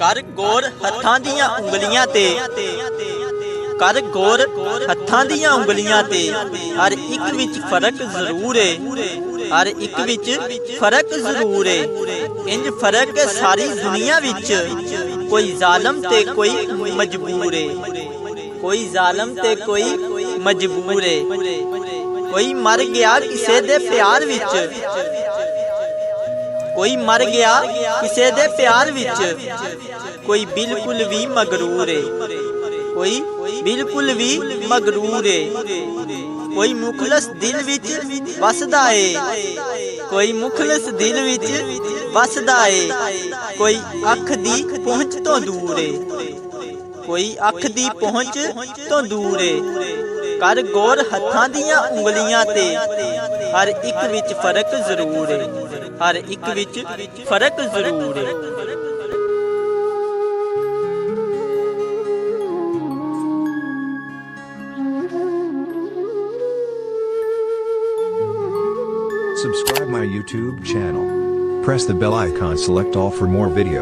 कर गौर हत्थां दियां उंगलियां ते, कर गौर हत्थां दियां उंगलियां ते, हर एक विच फर्क जरूर है, हर एक विच फर्क जरूर है। इंज फर्क है सारी दुनिया विच, कोई जालम ते कोई मजबूर है, कोई जालम ते कोई मजबूर है। कोई मर गया किसे दे प्यार विच, कोई मर गया किसे दे प्यार विच, कोई बिल्कुल भी मगरूर है, कोई बिल्कुल भी मगरूर है। कोई मुखलस दिल विच वसदा है, कोई मुखलस दिल विच वसदा है। कोई अख दी पहुंच तो दूर है, कोई अख दी पहुंच तो दूर है। कर गौर हत्थां दियां उंगलियां ते, हर एक विच फर्क जरूर है, हर एक विच फर्क जरूर है। Subscribe my YouTube channel. Press the bell icon, select all for more videos.